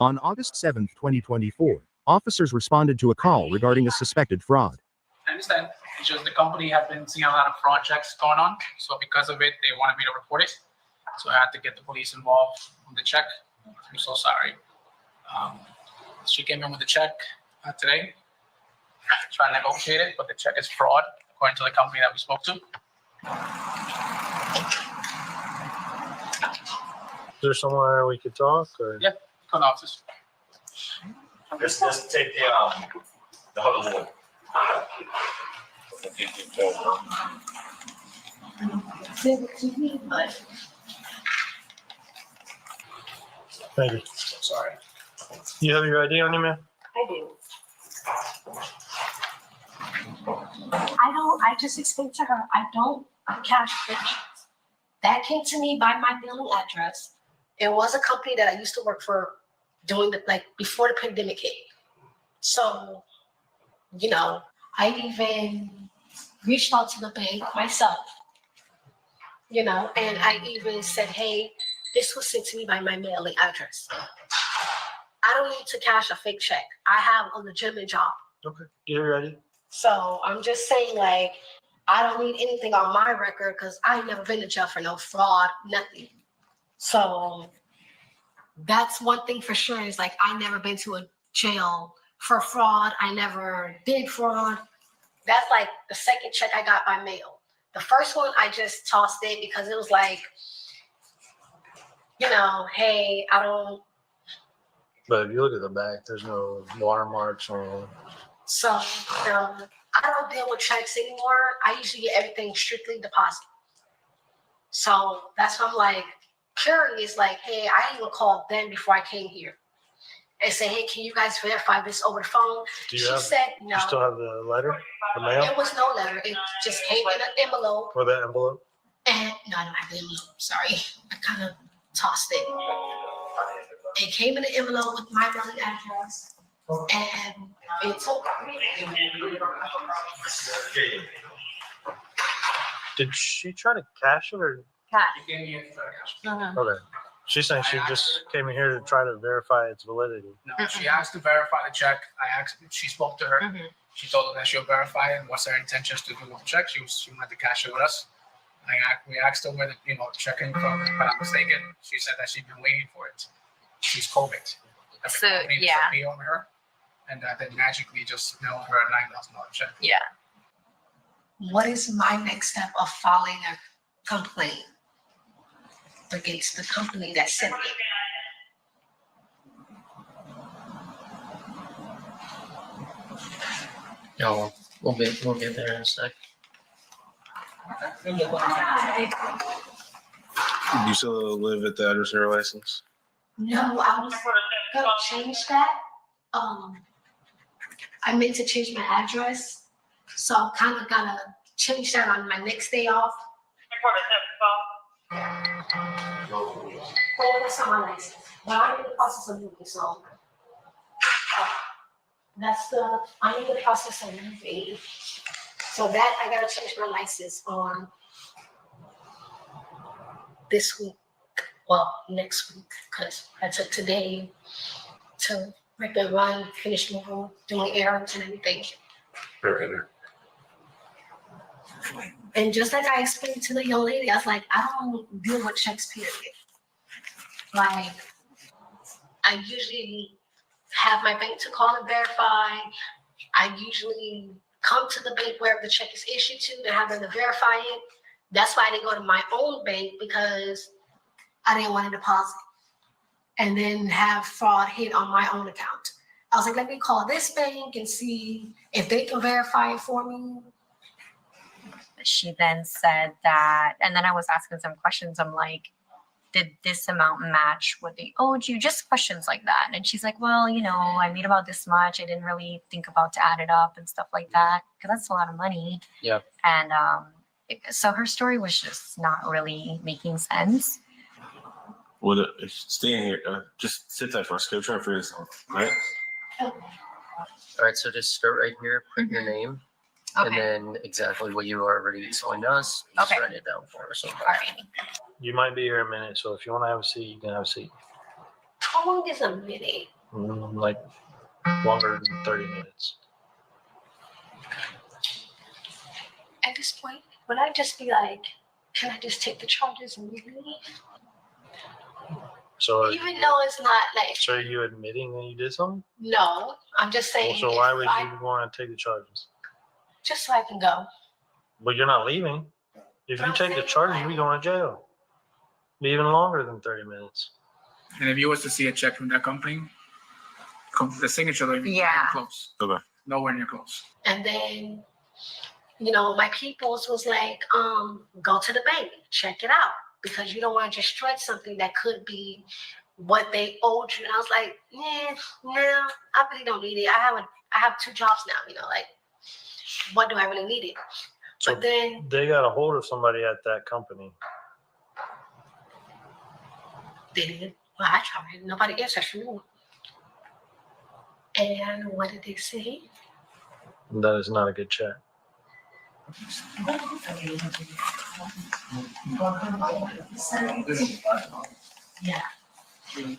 On August 7, 2024, officers responded to a call regarding a suspected fraud. I understand. It's just the company had been seeing a lot of fraud checks going on. So because of it, they wanted me to report it. So I had to get the police involved with the check. I'm so sorry. She came in with the check today. Trying to negotiate it, but the check is fraud, according to the company that we spoke to. Is there somewhere we could talk? Or? Yeah, come to the office. Just take the other one. Thank you. Sorry. You have your ID on you, man? I do. I just explained to her, I don't cash purchase. That came to me by my billing address. It was a company that I used to work for during before the pandemic hit. So, I even reached out to the bank myself, and I even said, hey, this was sent to me by my mailing address. I don't need to cash a fake check. I have a legitimate job. Okay. You ready? So I'm just saying, I don't need anything on my record because I ain't never been to jail for no fraud, nothing. So that's one thing for sure is I never been to a jail for fraud. I never did fraud. That's the second check I got by mail. The first one, I just tossed it because it was hey, I don't. But if you look at the back, there's no watermarks or. So I don't deal with checks anymore. I usually get everything strictly deposit. So that's why I'm curious, hey, I even called them before I came here and said, hey, can you guys verify this over the phone? She said no. You still have the letter, the mail? It was no letter. It just came in an envelope. Or the envelope? And no, I don't have the envelope. Sorry. I kind of tossed it. It came in an envelope with my mailing address. And it took Did she try to cash it or? cash. She gave me a cash. Okay. She's saying she just came in here to try to verify its validity. No, she asked to verify the check. I asked. She spoke to her. Mhm. She told her that she'll verify it. What's her intentions to do with the check? She wanted to cash it with us. We asked her where the check came from. If I'm not mistaken, she said that she'd been waiting for it. She's COVID. So, yeah. Pay on her, and then magically just mailed her a $9,000 check. Yeah. What is my next step of filing a complaint against the company that sent it? No, we'll get there in a sec. You still live at the address of your license? No, I was gonna change that. I meant to change my address, so I kind of gotta change that on my next day off. Well, that's not my license, but I'm in the process of moving, so I'm in the process of moving. So that I gotta change my license on this week. Well, next week, because I took today to make a run, finish moving, doing errands and everything. And just like I explained to the young lady, I was like, I don't deal with checks, period. I usually have my bank to call and verify. I usually come to the bank wherever the check is issued to have them to verify it. That's why I didn't go to my own bank, because I didn't want to deposit and then have fraud hit on my own account. I was like, let me call this bank and see if they can verify it for me. She then said that, and then I was asking some questions. I'm like, did this amount match what they owed you? Just questions like that. And she's like, well, I made about this much. I didn't really think about to add it up and stuff like that, because that's a lot of money. Yep. And so her story was just not really making sense. Well, stay in here. Just sit there for us. Go try to figure this out. All right? All right, so just start right here, put your name, and Okay. then exactly what you already explained to us. Just Okay. write it down for us. All right. You might be here a minute, so if you want to have a seat, you can have a seat. How long is a minute? Like longer than 30 minutes. At this point, would I just be like, can I just take the charges and leave? So, Even though it's not like, so are you admitting that you did something? no, I'm just saying. So why if would I- you want to take the charges? Just so I can go. But you're not leaving. If you take the charges, you're going to jail. Be even longer than 30 minutes. And if you was to see a check from that company, the signature don't even Yeah. close. Okay. Nowhere near close. And then, my peoples was like, go to the bank, check it out. Because you don't want to just stretch something that could be what they owed you. And I was like, no, I really don't need it. I have 2 jobs now, like, what do I really need it? So But then they got a hold of somebody at that company. they didn't. Well, I tried. Nobody answered for me. And what did they say? That is not a good check. Yeah.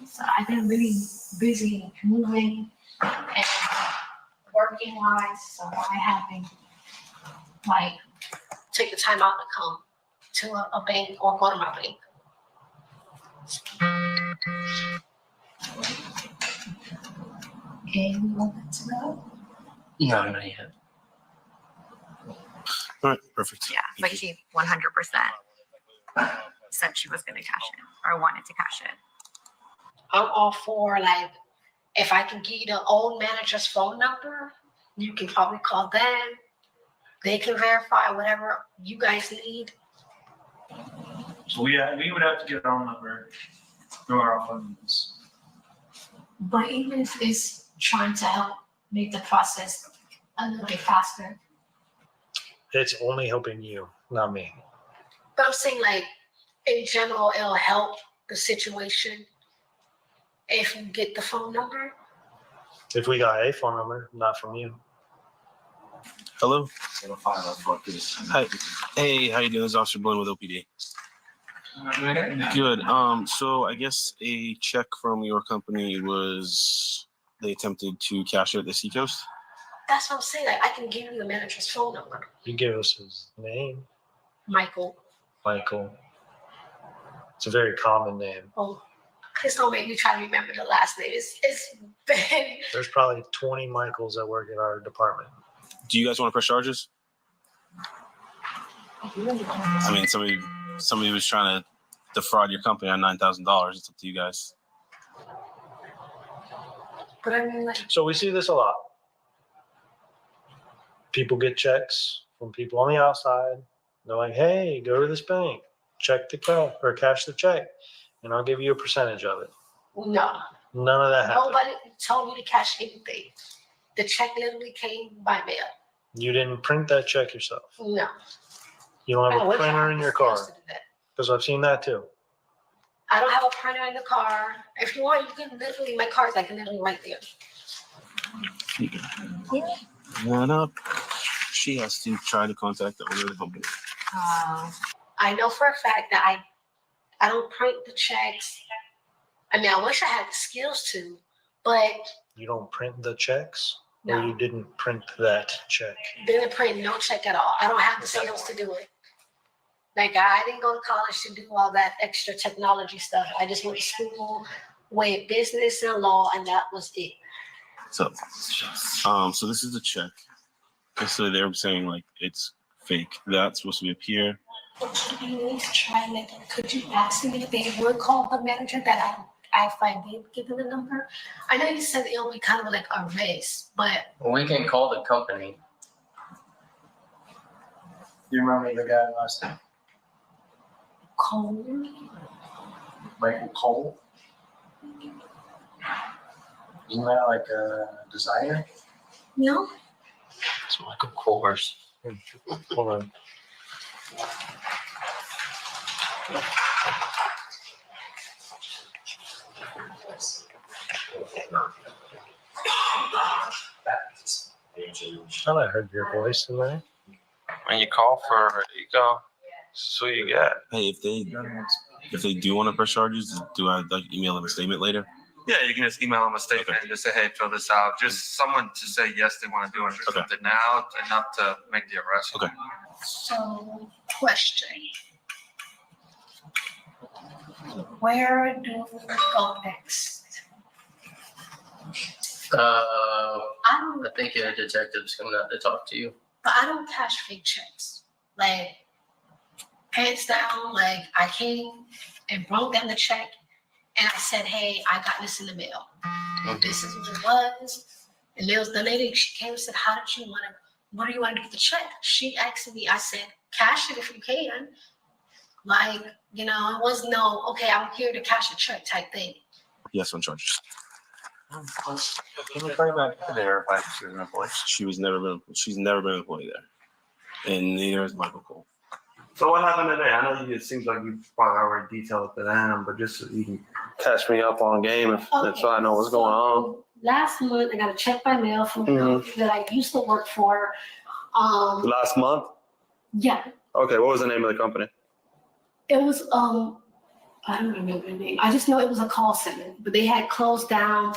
So I've been really busy moving and working wise, so I haven't take the time out to come to a bank or go to my bank. And we want to go. No, not yet. All right. Perfect. Yeah, but she 100% said she was going to cash it or wanted to cash it. I'm all for if I can give you the old manager's phone number, you can probably call them. They can verify whatever you guys need. So we would have to get our own number through our phones. But even if it's trying to help make the process a little bit faster. It's only helping you, not me. But I'm saying in general, it'll help the situation if you get the phone number. If we got a phone number, not from you. Hello. Hi. Hey, how you doing? This is Officer Bloom with OPD. Good. So I guess a check from your company they attempted to cash it at the Seacoast. That's what I'm saying. I can give you the manager's phone number. You give us his name, Michael. Michael. It's a very common name. Oh, please don't make me try to remember the last name. It's been. There's probably 20 Michaels that work in our department. Do you guys want to press charges? I mean, somebody was trying to defraud your company on $9,000. It's up to you guys. But I mean, So we see this a lot. People get checks from people on the outside. They're like, hey, go to this bank, check the cash or cash the check, and I'll give you a percentage of it. no. None of that happened. Nobody told me to cash anything. The check literally came by mail. You didn't print that check yourself. No. You don't have I a wish I printer had in the your skills car, to do that. because I've seen that too. I don't have a printer in the car. If you want, you can literally, my car's literally right there. Run up. She has to try to contact the owner of the company. I know for a fact that I don't print the checks. I mean, I wish I had the skills to, but You don't print the checks, or no, you didn't print that check. didn't print no check at all. I don't have the skills to do it. I didn't go to college to do all that extra technology stuff. I just went to school with business and law, and that was it. So this is the check. So they're saying it's fake. That's supposed to be up here. You need to try could you ask me if they would call the manager that if I did give them the number? I know you said it'll be kind of like a race, but We can call the company. You remember the guy last name? Cole, Michael Cole? Isn't that like a designer? no? It's Michael Kors. Hold on. I thought I heard your voice in there. When you call for Eco, this is who you get. Hey, if they do want to press charges, do I email them a statement later? Yeah, you can just email them a statement and just say, hey, fill this out. Just someone to say yes, they want to do it or something now, enough to make the arrest. Okay. So, question. Where do we go next? I don't, I think a detective's coming out to talk to you. but I don't cash fake checks. Like, hands down, like, I came and brought them the check, and I said, hey, I got this in the mail. This is what it was. And there was the lady, she came and said, what do you want to do with the check? She asked me, I said, cash it if you can. Like, it was no, okay, I'm here to cash a check type thing. Yes, on charges. Can you bring back there if she was an employee? She's never been an employee there, and neither is Michael Cole. So what happened today? I know it seems like you probably already detailed it to them, but just so you can catch me up on game so I know what's going on. Last month, I got a check by mail from a company that I used to work for. Last month? Yeah, Okay, what was the name of the company? it was, I don't remember the name. I just know it was a call center, but they had closed down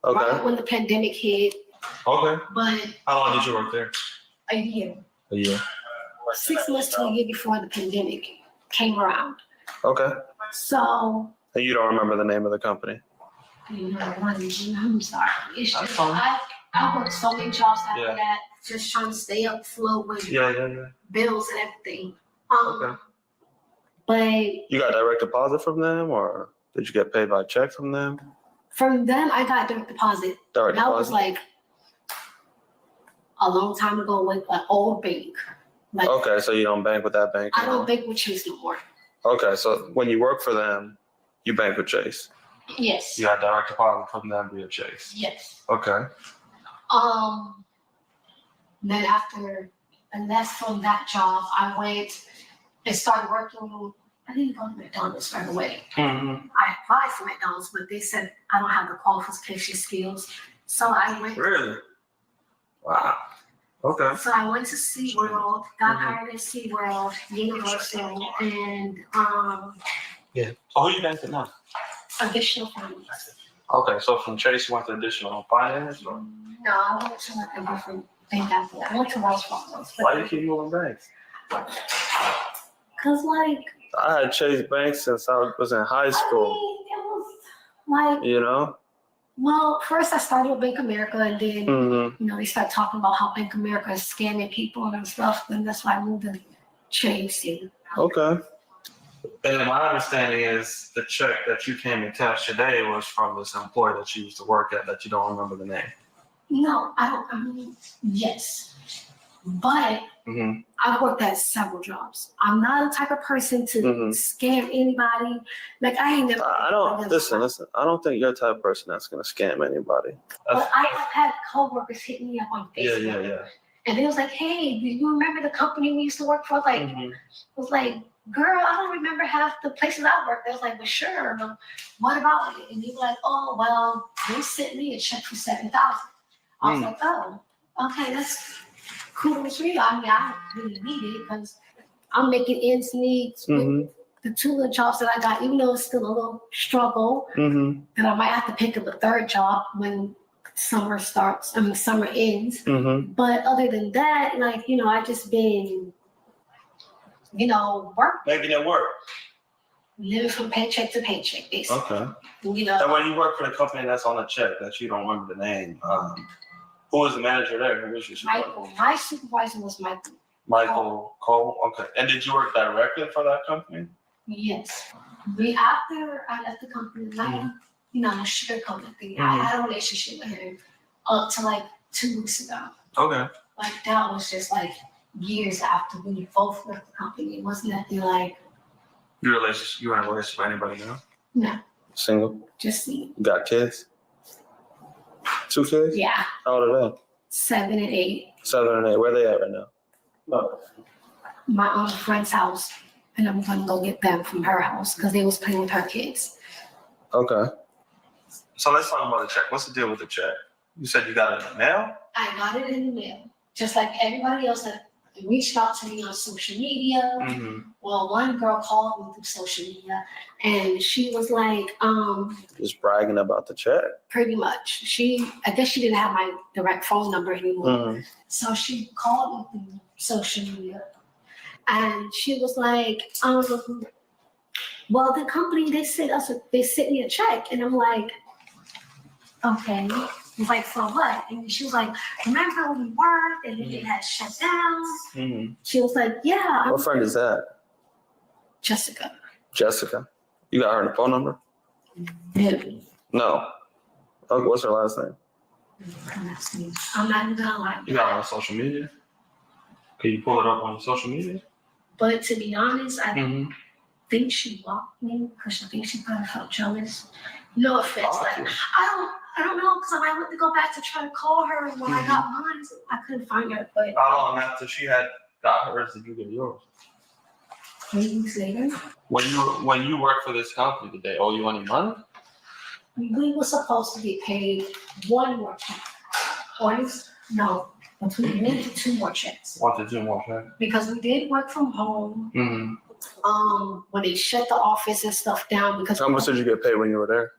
right when the pandemic hit. Okay. But How long did you work there? a year, A year. 6 months to a year before the pandemic came around. Okay. So, And you don't remember the name of the company? I'm sorry. It's That's just, fine. I worked so many jobs after Yeah. that, just trying to stay afloat with Yeah. bills and everything. Okay. But You got direct deposit from them, or did you get paid by check from them? from them, I got direct deposit. Direct That was deposit. like a long time ago with an old bank. Like, Okay, so you don't bank with that bank I anymore? don't bank with Chase no more. Okay, so when you work for them, you bank with Chase. Yes. You got direct deposit from them via Chase. Yes. Okay. Then after, and that's from that job, I went and started working. I didn't go to McDonald's right away. Mm-hmm. I applied for McDonald's, but they said I don't have the qualification skills. So I went. Really? Wow. Okay. So I went to SeaWorld, got hired at SeaWorld, Universal, and Yeah. Oh, who you bank with now? additional finance. Okay, so from Chase you went to additional finance, or No, I went to like a different bank after that. I went to Wells Fargo. why do you keep moving banks? Cause like I had Chase Bank since I was in high I school. mean, it was like, You know? well, first I started with Bank of America, and then Mm-hmm. they start talking about how Bank of America is scamming people and stuff. And that's why I moved to Chase. And Okay. And my understanding is the check that you came and cashed today was from this employee that you used to work at that you don't remember the name. no, I don't. I mean, yes, but Mm-hmm. I've worked at several jobs. I'm not the type of person to scam anybody. Like I ain't never. I don't listen. I don't think you're the type of person that's gonna scam anybody. But I have had coworkers hit me up on Facebook. Yeah. And they was like, hey, do you remember the company we used to work for? Like, Mm-hmm. I was like, girl, I don't remember half the places I worked. They was like, well, sure. But what about it? And they were like, oh, well, they sent me a check for $7,000. I was like, oh, okay, that's cool for you. I mean, I don't really need it because I'm making ends meet with the two little jobs that I got, even though it's still a little struggle. Mm-hmm. And I might have to pick up a third job when summer ends. Mm-hmm. But other than that, like, I just been, work, Making it work. living from paycheck to paycheck, basically. Okay. And when you work for the company that's on the check that you don't remember the name, who was the manager there? Who was your supervisor? Michael, my supervisor was Michael. Michael Cole. Okay. And did you work directly for that company? Yes. After I left the company, like, sugarcoat thing. I had a relationship with him up to like 2 weeks ago. Okay. Like that was just like years after we both left the company. It wasn't nothing like, You in a relationship with anybody now? no, Single? just me. You got kids? 2 kids? Yeah, How old are they? 7 and 8. 7 and 8. Where they at right now? My friend's house, and I'm gonna go get them from her house because they was playing with her kids. Okay. So let's talk about the check. What's the deal with the check? You said you got it in the mail? I got it in the mail, just like everybody else that reached out to me on social media. Mm-hmm. Well, one girl called me through social media and she was like, Just bragging about the check. pretty much. I guess she didn't have my direct phone number anymore. Mm-hmm. So she called me through social media. And she was like, well, the company, they sent me a check. And I'm like, okay. He's like, for what? And she was like, remember when we worked and then it had shut down? Mm-hmm. She was like, yeah. What friend is that? Jessica. Jessica. You got her phone number? Yeah. No. Okay, what's her last name? I'm not even gonna lie. You got her on social media? Can you pull it up on your social media? But to be honest, I Mm-hmm. think she blocked me because I think she probably felt jealous. No offense. Like, I don't know, because I went to go back to try to call her when I got mine. I couldn't find her, but How long after she had got hers did you get yours? 3 weeks later, When you work for this company, did they owe you any money? we were supposed to get paid one more check. No, between 1 to 2 more checks. 1 to 2 more checks. Because we did work from home. Mm-hmm. When they shut the office and stuff down because How much did you get paid when you were there?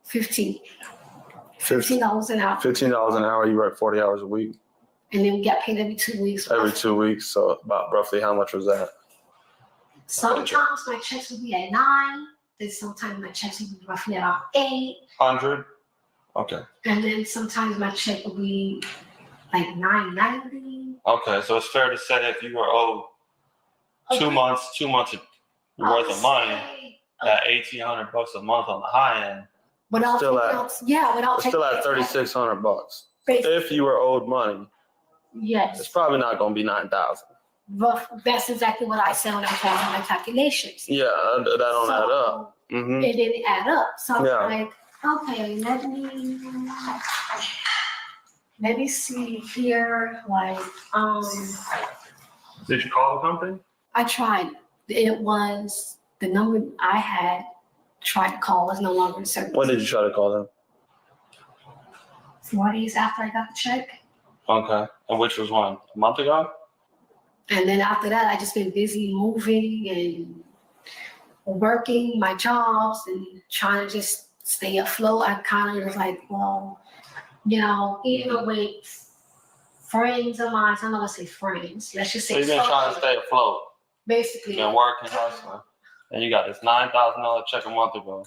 $15 $15 an hour. $15 an hour. You work 40 hours a week. And then we got paid every 2 weeks. Every 2 weeks. So about roughly how much was that? Sometimes my checks would be at 9. Then sometimes my checks would be roughly at 8. 100. Okay. And then sometimes my check would be like $9.90. Okay. So it's fair to say if you were owed 2 months worth of money at $1,800 a month on the high end, Without still at $3,600. Basically. If you were owed money, Yes. it's probably not going to be 9,000. That's exactly what I said when I was having my calculations. Yeah, that don't add up. Mm-hmm. It didn't add up. So Yeah. I'm like, okay, let me see here. Like, Did you call the company? I tried. It was the number I had tried to call was no longer in service. When did you try to call them? 4 days after I got the check. Okay. And which was one? A month ago? And then after that, I just been busy moving and working my jobs and trying to just stay afloat. I kind of was like, well, even with friends of mine, I'm not gonna say friends. Let's just say. So you've been trying to stay afloat. Basically. You've been working, hustling, and you got this $9,000 check a month ago.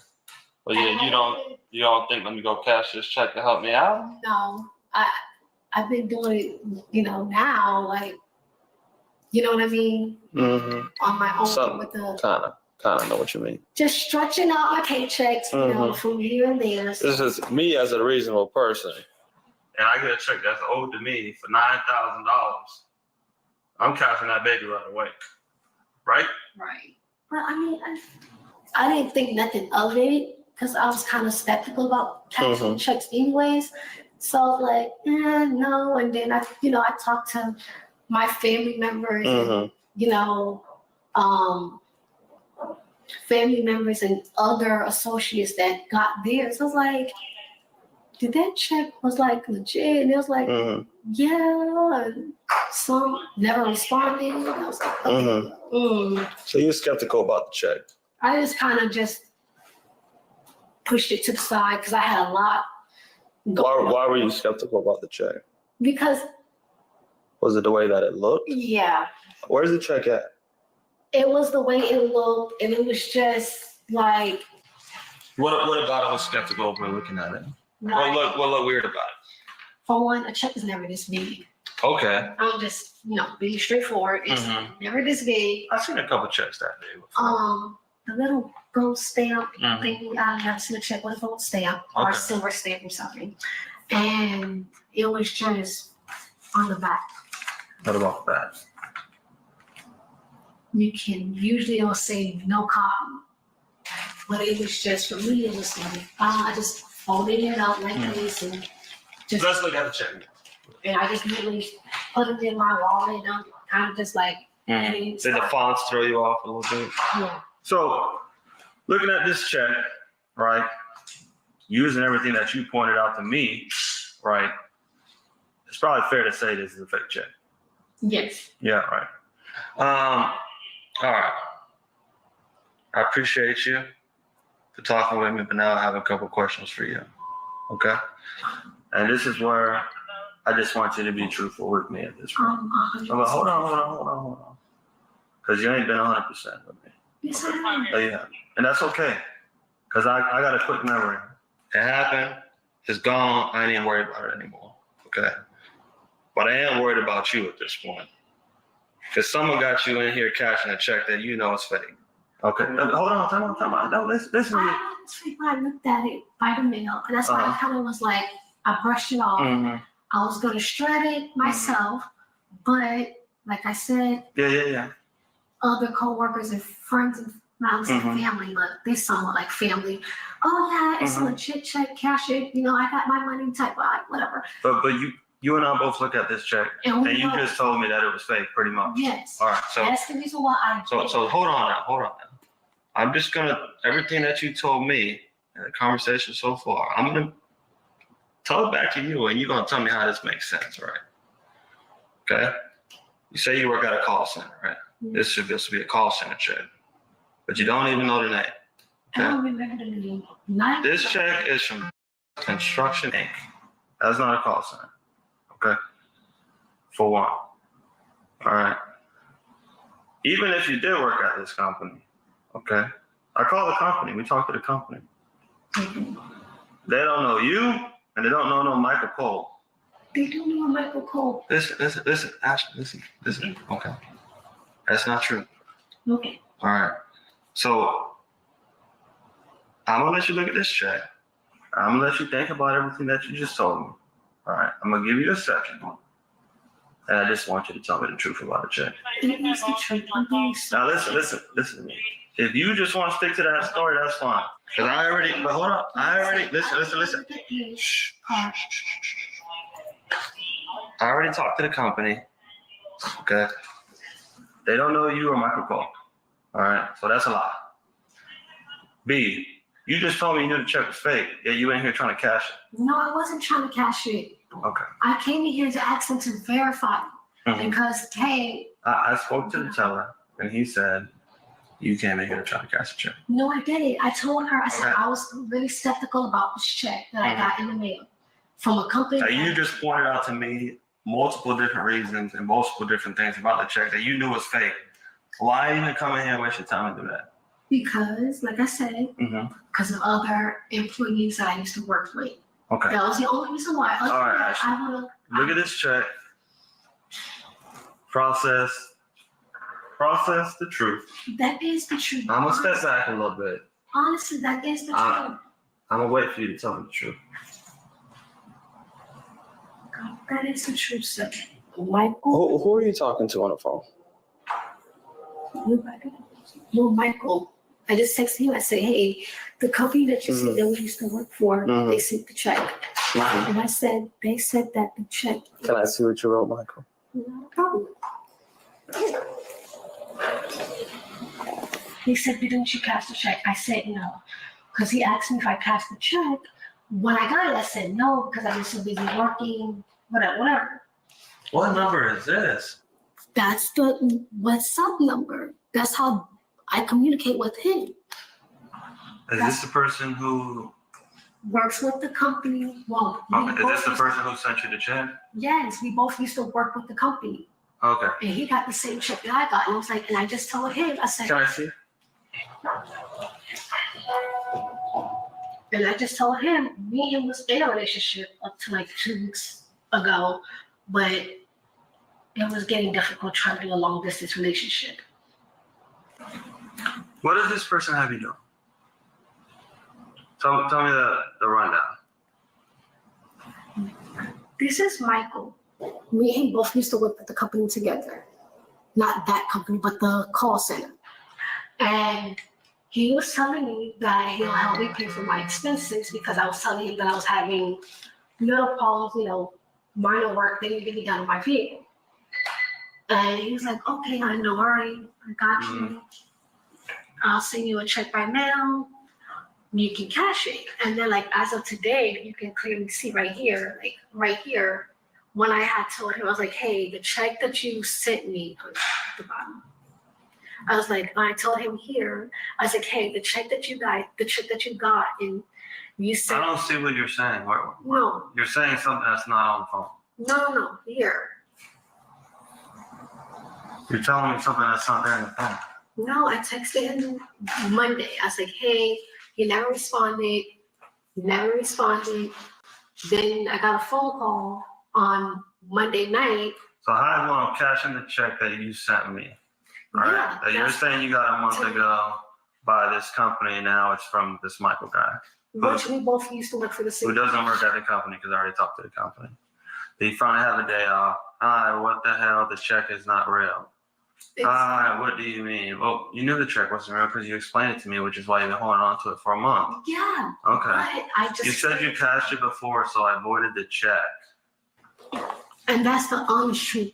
But yeah, you don't think let me go cash this check to help me out? No, I've been doing it, now, like, you know what I mean? Mm-hmm. On my own Some with the kind of know what you mean. just stretching out my paychecks, from here and there. This is me as a reasonable person, and I get a check that's owed to me for $9,000. I'm cashing that baby right away, right? Right. Well, I mean, I didn't think nothing of it because I was kind of skeptical about cashing checks anyways. So I was like, no. And then I talked to my family members, and, family members and other associates that got theirs. I was like, did that check was like legit? And it was like, yeah. And some never responded. And I was like, okay. So you're skeptical about the check? I just kind of just pushed it to the side because I had a lot. Why were you skeptical about the check? Because. Was it the way that it looked? Yeah. Where's the check at? It was the way it looked, and it was just like. What about it was skeptical when looking at it? Like, What looked weird about it? For one, a check is never this big. Okay. I'm just, being straightforward. It's never this big. I've seen a couple checks that big. The little gold stamp thing, I never seen a check with a gold stamp or a silver stamp or something. And it was just on the back. What about that? You can usually it'll say no copy. But it was just for me, it was like I just folded it out like this and just Let's look at the check. and I just literally put it in my wallet and I'm kind of just like Did the fonts throw you off a little bit? Yeah. So, looking at this check, right, using everything that you pointed out to me, right, it's probably fair to say this is a fake check. Yes. Yeah, right. All right. I appreciate you for talking with me, but now I have a couple questions for you. Okay? And this is where I just want you to be truthful with me at this point. 100%. But hold on. Because you ain't been 100% with me. Yes, I am. Oh, yeah. And that's okay. Because I got a quick memory. It happened. It's gone. I ain't even worried about it anymore. Okay? But I am worried about you at this point. Because someone got you in here cashing a check that you know is fake. Okay. Hold on. Time out. No, listen to me. I honestly, when I looked at it by the mail, and that's why I kind of was like, I brushed it off. Mm-hmm. I was going to shred it myself, but like I said, Yeah. other coworkers and friends and not was like family, but they somewhat like family. Oh yeah, it's a legit check, cash it. You know, I got my money type of whatever. But you and I both look at this check, and you just told me that it was fake, pretty much. Yes. All right. So that's the reason why I. So hold on now. I'm just gonna everything that you told me in the conversation so far. I'm gonna tell it back to you, and you're gonna tell me how this makes sense, right? Okay. You say you work at a call center, right? Mm-hmm. This should be a call center check, but you don't even know the name. Okay? I don't remember the name. This check is from Construction Inc. That's not a call center. Okay. For one. All right. Even if you did work at this company, okay. I call the company. We talk to the company. Mm-hmm. They don't know you, and they don't know no Michael Cole. They do know Michael Cole. Listen, Ashley, listen. Okay. That's not true. Okay. All right. So I'm gonna let you look at this check. I'm gonna let you think about everything that you just told me. All right. I'm gonna give you a second. And I just want you to tell me the truth about the check. It is the truth. I'm being Now listen to me. If you just want to stick to that story, that's fine. But hold on. Listen. Shh. I already talked to the company. Okay. They don't know you or Michael Cole. All right. So that's a lie. B, you just told me you knew the check was fake. Yeah, you ain't here trying to cash it. No, I wasn't trying to cash it. Okay. I came in here to ask them to verify because, hey. I spoke to the teller, and he said, you came in here to try to cash a check. No, I didn't. I told her, I said, Okay. I was really skeptical about this check that I got in the mail from a company. Now, you just pointed out to me multiple different reasons and multiple different things about the check that you knew was fake. Why even come in here and waste your time and do that? Because, like I said, because of other employees that I used to work with. Okay. That was the only reason why. All right, Ashley. Look at this check. Process the truth. That is the truth. I'm gonna step back a little bit. Honestly, that is the truth. I'm gonna wait for you to tell me the truth. That is the truth, sir. Michael. Who are you talking to on the phone? No, Michael. I just texted him. I said, hey, the company that you said that we used to work for, they sent the check. And I said, they said that the check. Can I see what you wrote, Michael? No problem. He said, didn't you cash the check? I said no. Because he asked me if I cashed the check. When I got it, I said no, because I was so busy working, whatever. What number is this? That's the WhatsApp number. That's how I communicate with him. Is this the person who Works with the company. Well, is this the person who sent you the check? Yes, we both used to work with the company. Okay. And he got the same check that I got. And I was like, and I just told him, I said, Can I see? and I just told him, me and him was in a relationship up to like 2 weeks ago, but it was getting difficult trying to do a long distance relationship. What does this person have you do? Tell me the rundown. This is Michael. Me and him both used to work at the company together. Not that company, but the call center. And he was telling me that he'll help me pay for my expenses because I was telling him that I was having little problems, minor work that needed to be done on my vehicle. And he was like, okay, no worry, I got you. I'll send you a check by mail. You can cash it. And then as of today, you can clearly see right here, when I had told him, I was like, hey, the check that you sent me at the bottom. I was like, I told him here, I was like, hey, the check that you got, and you I sent. don't see what you're saying. No, You're saying something that's not on the phone. no, here. You're telling me something that's not there in the phone. No, I texted him Monday. I was like, hey, he never responded. Then I got a phone call on Monday night. So how are you going to cash in the check that you sent me? All right. Yeah, That you're saying you got a month ago by this company, and now it's from this Michael guy. Which we both used to work for the city. Who doesn't work at the company because I already talked to the company. He finally have a day off. Hi, what the hell? The check is not real. Hi, what do you mean? Well, you knew the check wasn't real because you explained it to me, which is why you've been holding on to it for a month. Yeah. Okay. But I just. You said you cashed it before, so I voided the check. And that's the honest truth.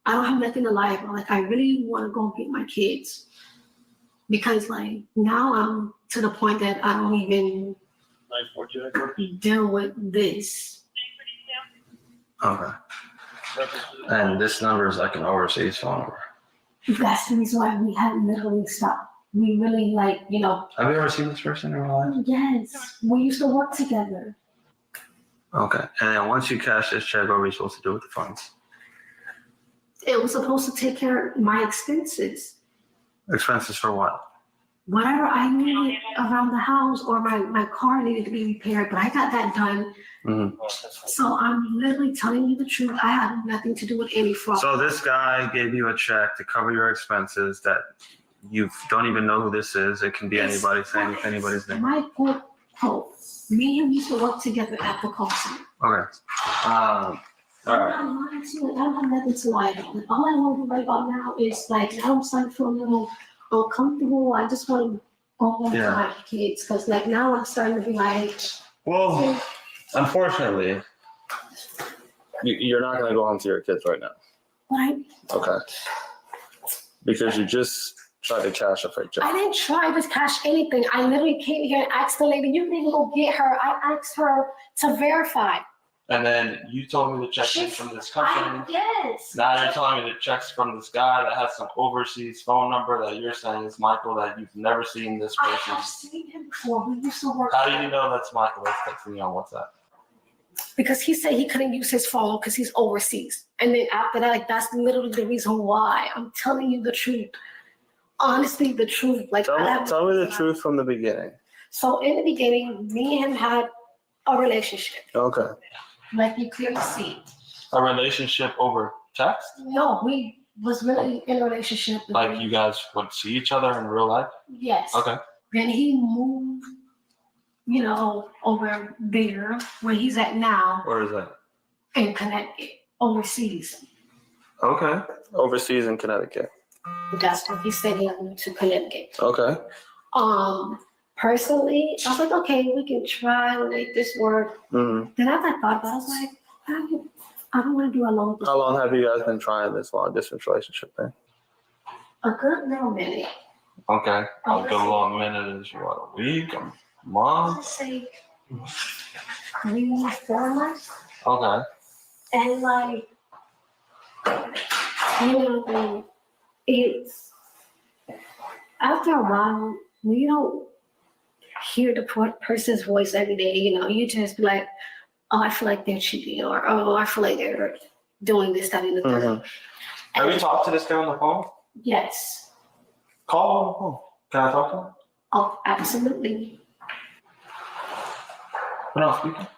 I don't have nothing to lie about. Like, I really want to go get my kids. Because, like, now I'm to the point that I don't even deal with this. Okay. And this number is like an overseas phone number. That's the reason why we had literally stopped. We really, like, you know. Have you ever seen this person in real life? Yes. We used to work together. Okay. And then once you cash this check, what are we supposed to do with the funds? It was supposed to take care of my expenses. Expenses for what? Whatever I needed around the house, or my car needed to be repaired, but I got that done. Mm-hmm. So I'm literally telling you the truth. I have nothing to do with any fraud. So this guy gave you a check to cover your expenses that you don't even know who this is. It can be anybody, saying anybody's name. My quote, me and him used to work together at the call center. Okay. All right. I don't have nothing to lie about. Like, all I want to write about now is, like, now I'm starting to feel a little uncomfortable. I just want to go home to my kids, because, like, now I'm starting to be like. Well, unfortunately, you're not going to go home to your kids right now. What? Okay. Because you just tried to cash a fake check. I didn't try to cash anything. I literally came here and asked the lady, you didn't go get her. I asked her to verify. And then you told me the check is from this company. Yes. Now you're telling me the check's from this guy that has some overseas phone number that you're saying is Michael, that you've never seen this I person. have seen him before. We used to work. How do you know that's Michael that's texting you on WhatsApp? Because he said he couldn't use his phone because he's overseas. And then after that, like, that's literally the reason why. I'm telling you the truth. Honestly, the truth. Like, Tell me the truth from the beginning. So in the beginning, me and him had a relationship. Okay. Like you clearly see. A relationship over text? No, we was really in a relationship. Like you guys would see each other in real life? Yes. Okay. Then he moved, you know, over there where he's at now. Where is that? In Connecticut, overseas. Okay. Overseas in Connecticut. That's what he said, he moved to Connecticut. Okay. Personally, I was like, okay, we can try to make this work. Mm-hmm. Then after I thought about it, I was like, I don't want to do a long. How long have you guys been trying this long distance relationship thing? A good little minute. Okay. A good long minute is what, a week, a month? Let's say 3, 4 months. Okay. And like, you know, it's after a while, when you don't hear the person's voice every day, you know, you just be like, oh, I feel like they're cheating, or oh, I feel like they're doing this, that, and the third. Mm-hmm. Have you talked to this guy on the phone? Yes. Call him on the phone. Can I talk to him? Oh, absolutely. Put on speaker.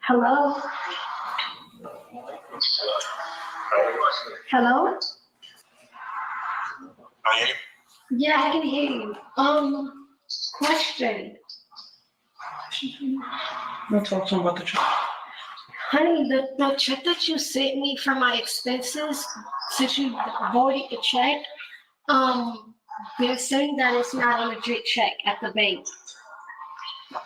Hello? Hello? Yeah, I can hear you. Question. Let's talk to him about the check. Honey, the check that you sent me for my expenses, since you voided the check, they're saying that it's not a legit check at the bank. What?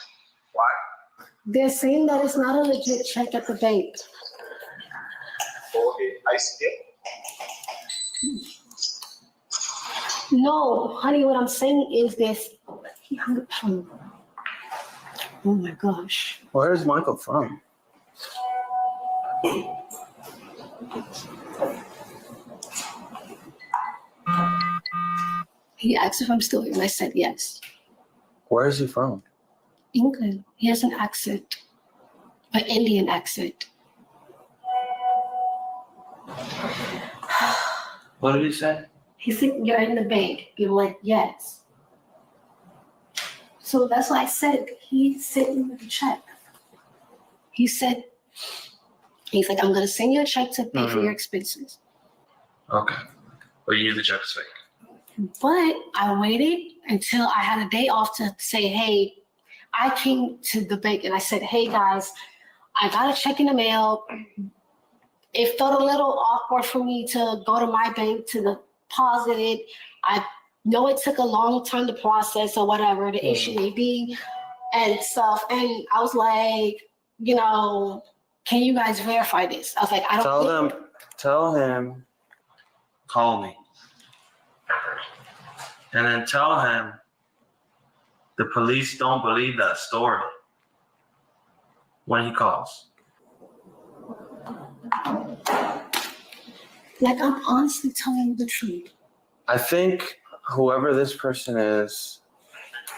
They're saying that it's not a legit check at the bank. Okay, I see it. No, honey, what I'm saying is this. He hung up from. Oh my gosh. Where is Michael from? He asked if I'm still here, and I said yes. Where is he from? England. He has an accent, an Indian accent. What did he say? He said, "You're in the bank." You're like, "Yes." So that's why I said he sent me the check. He said, he's like, "I'm gonna send you a check to pay for your expenses." Okay. But you knew the check was fake. But I waited until I had a day off to say, hey, I came to the bank and I said, hey guys, I got a check in the mail. It felt a little awkward for me to go to my bank to deposit it. I know it took a long time to process or whatever the issue may be and stuff. And I was like, you know, can you guys verify this? I was like, I don't Tell him, call me. And then tell him the police don't believe that story when he calls. Like, I'm honestly telling you the truth. I think whoever this person is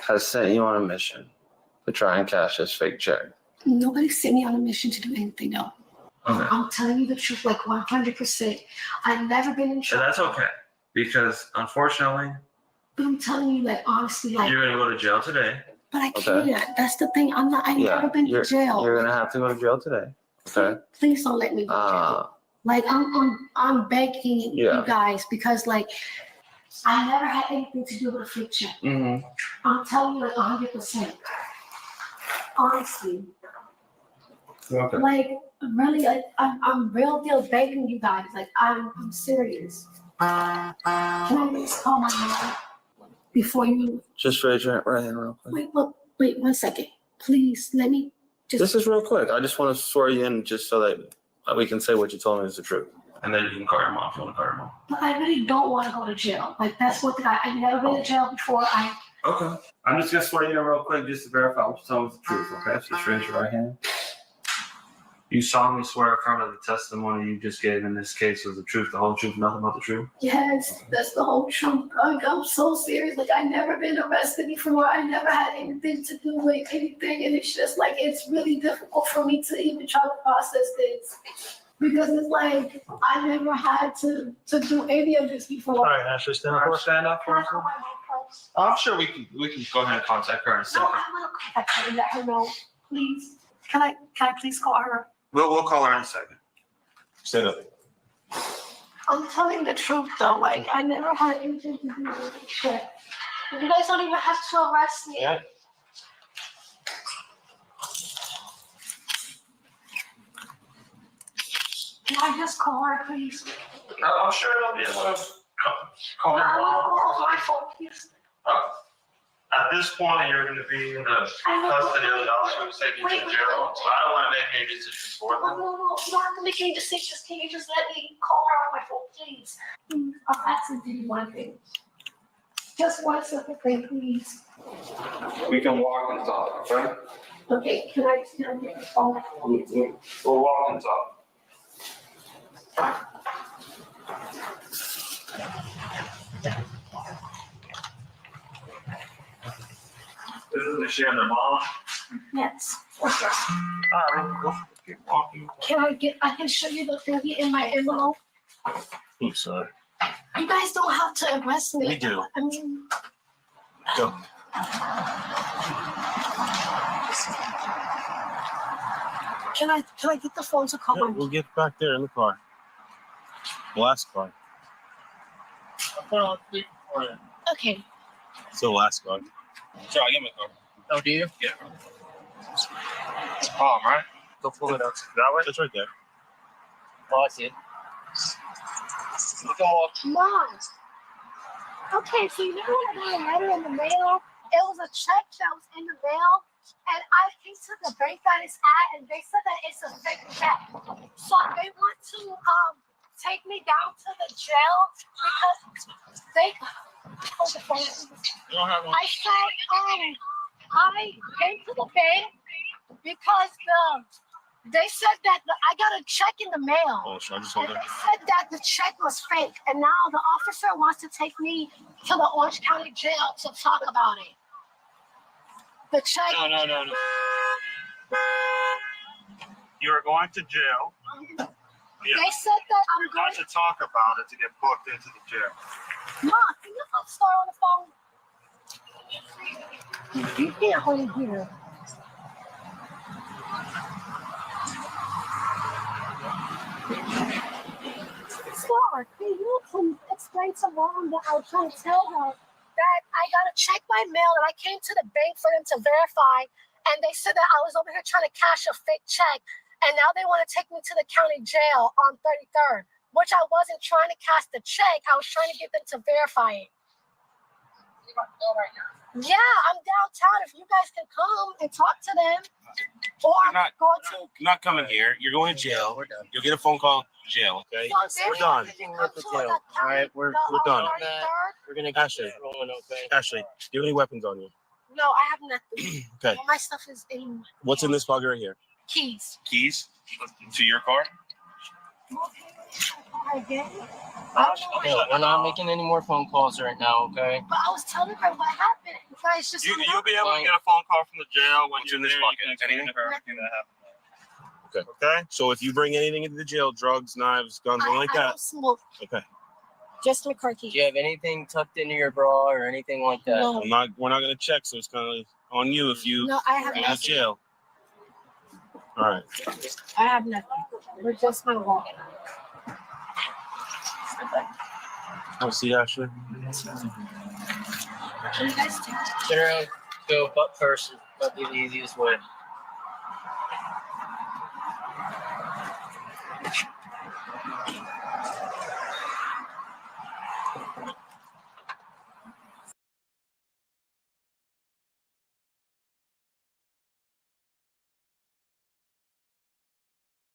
has sent you on a mission to try and cash this fake check. Nobody sent me on a mission to do anything, no. Okay. I'm telling you the truth, like 100%. I've never been in And trouble. that's okay, because unfortunately, But I'm telling you, like, honestly, like, you're gonna go to jail today. but I Okay. can't. That's the thing. I've never been to jail. You're gonna have to go to jail today. Okay. Please don't let me go to jail. Like, I'm begging you guys because, like, I never had anything to do with a fake check. Mm-hmm. I'm telling you, like, 100%. Honestly. Okay. Like, really, like, I'm real deal begging you guys. Like, I'm serious. Can I just call my mom before you? Just raise your right hand real quick. Wait 1 second. Please, let me just. This is real quick. I just want to swear you in just so that we can say what you told me is the truth. And then you can call your mom if you want to call your mom. But I really don't want to go to jail. Like, that's what I've never been to jail before. Okay. I'm just going to swear you in real quick just to verify what you told me is the truth, okay? So just raise your right hand. You solemnly swear affirm that the testimony you just gave in this case was the truth, the whole truth, nothing but the truth? Yes, that's the whole truth. Like, I'm so serious. Like, I never been arrested before. I never had anything to do with anything. And it's just like, it's really difficult for me to even try to process this. Because it's like, I never had to do any of this before. All right, Ashley, stand up for us. I'm sure we can go ahead and contact her in a No, second. I will contact her and let her know, please. Can I please call her? We'll call her in a second. Stand up. I'm telling the truth though, like, I never had anything to do with this shit. You guys don't even have to arrest me. Yeah. Can I just call her, please? I'm sure they'll be able to call her. I want to call my phone, please. At this point, you're going to be in the custody of the officer who's taking you to jail. So I don't want to make any decisions for them. No, you don't have to make any decisions. Can you just let me call her on my phone, please? I'm asking you one thing. Just 1 second, please. We can walk and talk, okay? Okay, can I get the phone? We'll walk and talk. This is the shit of the mom. Yes. All right, we'll keep walking. I can show you the thingy in my envelope. I'm sorry. You guys don't have to arrest me. We do. I mean, Go. can I get the phone to call Yeah, my we'll get back there in the car. The last car. I'll put on speaker for you. Okay. It's the last car. Sure, I get my car. Oh, do you? Yeah. It's palm, right? Go pull it up. That way? It's right there. Oh, I see it. Mom. Okay, so you know when I got a letter in the mail? It was a check that was in the mail, and I came to the bank that it's at, and they said that it's a fake check. So they want to take me down to the jail because I said, I came to the bank because they said that I got a check in the mail. Oh, should I just And hold they it? said that the check was fake. And now the officer wants to take me to the Orange County Jail to talk about it. The check. No. You are going to jail. They said that I'm You're going going to talk about it to get booked into the jail. Mom, can you help start on the phone? You can't hold here. Star, can you please explain to Mom that I was trying to tell her that I got to check my mail and I came to the bank for them to verify, and they said that I was over here trying to cash a fake check, and now they want to take me to the county jail on 33rd, which I wasn't trying to cash the check. I was trying to get them to verify it. Yeah, I'm downtown. If you guys can come and talk to them, or You're not- go to. You're not coming here. You're going to jail. We're done. You'll get a phone call. Jail. Okay. We're done. All right, we're done. We're gonna Ashley. get rolling, okay? Ashley, do you have any weapons on you? No, I have nothing. Okay. All my stuff is in What's in this bag right here? keys. Keys to your car. Again? No, we're not making any more phone calls right now, okay? But I was telling her what happened. You guys just You'll hung up. be able to get a phone call from the jail when What's you're in this there. bucket? You can explain to her everything that happened. Okay. Okay? So if you bring anything into the jail, drugs, knives, guns, anything like I that. don't smoke. Okay. Just my car keys. Do you have anything tucked into your bra or anything like that? No. We're not gonna check, so it's kind of on you if you No, I have go to nothing. jail. All right. I have nothing. We're just my walk. I'll see you, Ashley. Can you guys take Turn around, go butt first. That'd be the easiest way.